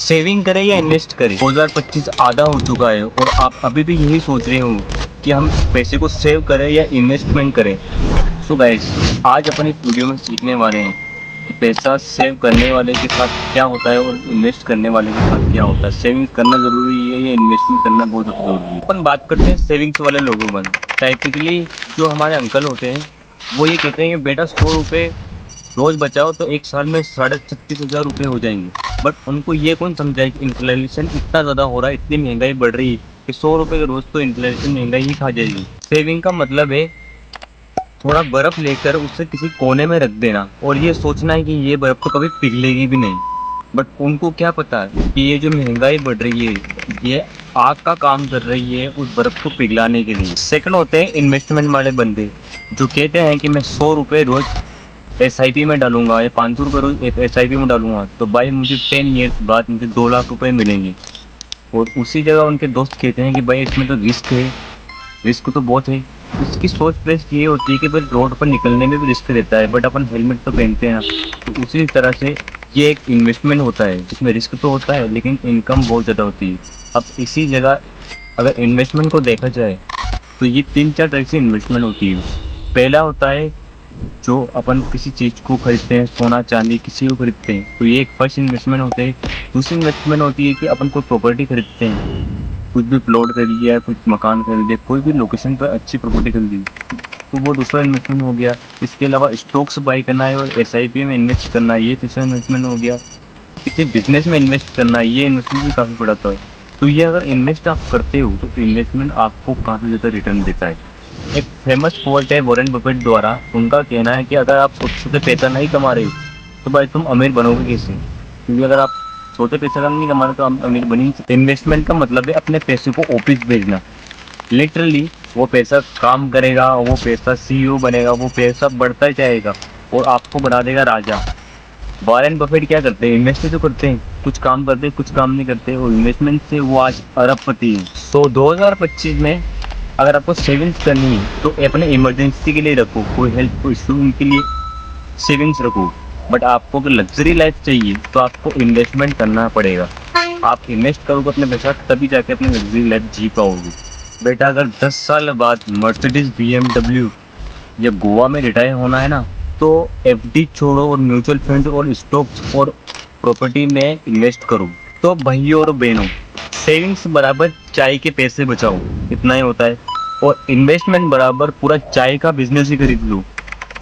Saving करें या invest करें? 2025 आधा हो चुका है और आप अभी भी यही सोच रहे हो कि हम पैसे को सेव करें या इन्वेस्टमेंट करें। सो गाइस, आज अपन इस वीडियो में सीखने वाले हैं कि पैसा सेव करने वाले के साथ क्या होता है और इन्वेस्ट करने वाले के साथ क्या होता है। सेविंग करना ज़रूरी है या इन्वेस्टमेंट करना बहुत ज़रूरी है। अपन बात करते हैं सेविंग्स वाले लोगों में। टाइपिकली जो हमारे अंकल होते हैं वो ये कहते हैं कि बेटा 100 रुपये रोज बचाओ तो एक साल में 36,500 रुपये हो जाएंगे। बट उनको ये कौन समझाए कि इन्फ्लेशन इतना ज़्यादा हो रहा है, इतनी महंगाई बढ़ रही है कि 100 रुपये के रोज तो इन्फ्लेशन महंगाई ही खा जाएगी। सेविंग का मतलब है थोड़ा बर्फ लेकर उसे किसी कोने में रख देना और ये सोचना है कि ये बर्फ तो कभी पिघलेगी भी नहीं। बट उनको क्या पता है कि ये जो महंगाई बढ़ रही है ये आग का काम कर रही है उस बर्फ को पिघलाने के लिए। सेकंड होते हैं इन्वेस्टमेंट वाले बंदे जो कहते हैं कि मैं 100 रुपये रोज SIP में डालूंगा या 500 रुपये रोज SIP में डालूंगा तो भाई मुझे 10 ईयर्स बाद मुझे 2 लाख रुपए मिलेंगे। और उसी जगह उनके दोस्त कहते हैं कि भाई इसमें तो रिस्क है, रिस्क तो बहुत है। उसकी सोच प्रेस ये होती है कि भाई रोड पर निकलने में भी रिस्क रहता है बट अपन हेलमेट तो पहनते हैं ना। तो उसी तरह से ये एक इन्वेस्टमेंट होता है जिसमें रिस्क तो होता है लेकिन इनकम बहुत ज़्यादा होती है। अब इसी जगह अगर इन्वेस्टमेंट को देखा जाए तो ये 3-4 तरह से इन्वेस्टमेंट होती है। पहला होता है जो अपन किसी चीज़ को खरीदते हैं, सोना चांदी किसी को खरीदते हैं तो ये एक फर्स्ट इन्वेस्टमेंट होता है। दूसरी इन्वेस्टमेंट होती है कि अपन कोई प्रॉपर्टी खरीदते हैं, कुछ भी प्लॉट खरीद लिया, कुछ मकान खरीद लिया, कोई भी लोकेशन पर अच्छी प्रॉपर्टी खरीद ली तो वो दूसरा इन्वेस्टमेंट हो गया। इसके अलावा स्टॉक्स बाई करना है और SIP में इन्वेस्ट करना है, ये तीसरा इन्वेस्टमेंट हो गया। किसी बिजनेस में इन्वेस्ट करना है, ये इन्वेस्टमेंट भी काफ़ी बड़ा है। तो ये अगर इन्वेस्ट आप करते हो तो इन्वेस्टमेंट आपको काफ़ी ज़्यादा रिटर्न देता है। एक फेमस कोट है वॉरेन बफेट द्वारा, उनका कहना है कि अगर आप खुद से पैसा नहीं कमा रहे हो तो भाई तुम अमीर बनोगे कैसे, क्योंकि अगर आप छोटे पैसे का नहीं कमा रहे तो आप अमीर बनी। इन्वेस्टमेंट का मतलब है अपने पैसे को ऑफिस भेजना। लिटरली वो पैसा काम करेगा, वो पैसा CEO बनेगा, वो पैसा बढ़ता जाएगा और आपको बना देगा राजा। वॉरेन बफेट क्या करते हैं, इन्वेस्ट तो करते हैं, कुछ काम करते हैं, कुछ काम नहीं करते और इन्वेस्टमेंट से वो आज अरबपति है। तो 2025 में अगर आपको सेविंग्स करनी है तो अपने इमरजेंसी के लिए रखो, कोई हेल्थ इशू उनके लिए सेविंग्स रखो। बट आपको अगर लग्जरी लाइफ चाहिए तो आपको इन्वेस्टमेंट करना पड़ेगा। आप इन्वेस्ट करोगे अपने पैसा तभी जाके अपनी लग्जरी लाइफ जी पाओगे। बेटा अगर 10 साल बाद मर्सिडीज BMW या गोवा में रिटायर होना है ना तो FD छोड़ो और म्यूचुअल फंड और स्टॉक्स और प्रॉपर्टी में इन्वेस्ट करो। तो भाइयों और बहनों, सेविंग्स बराबर चाय के पैसे बचाओ, इतना ही होता है। और इन्वेस्टमेंट बराबर पूरा चाय का बिजनेस ही खरीद लो,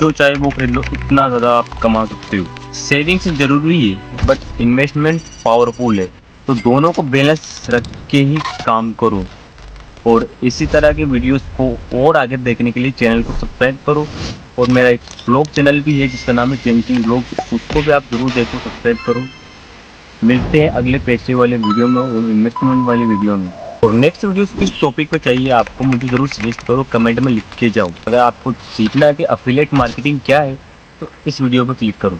जो चाहे वो खरीद लो, इतना ज़्यादा आप कमा सकते हो। सेविंग्स जरूरी है बट इन्वेस्टमेंट पावरफुल है, तो दोनों को बैलेंस रख के ही काम करो। और इसी तरह के वीडियोस को और आगे देखने के लिए चैनल को सब्सक्राइब करो। और मेरा एक ब्लॉग चैनल भी है जिसका नाम है चेंजिंग ब्लॉग, उसको भी आप जरूर देखो, सब्सक्राइब करो। मिलते हैं अगले पैसे वाले वीडियो में और इन्वेस्टमेंट वाले वीडियो में। और नेक्स्ट वीडियो किस टॉपिक पे चाहिए आपको मुझे ज़रूर सजेस्ट करो, कमेंट में लिख के जाओ। अगर आपको सीखना है कि अफिलिएट मार्केटिंग क्या है तो इस वीडियो पर क्लिक करो।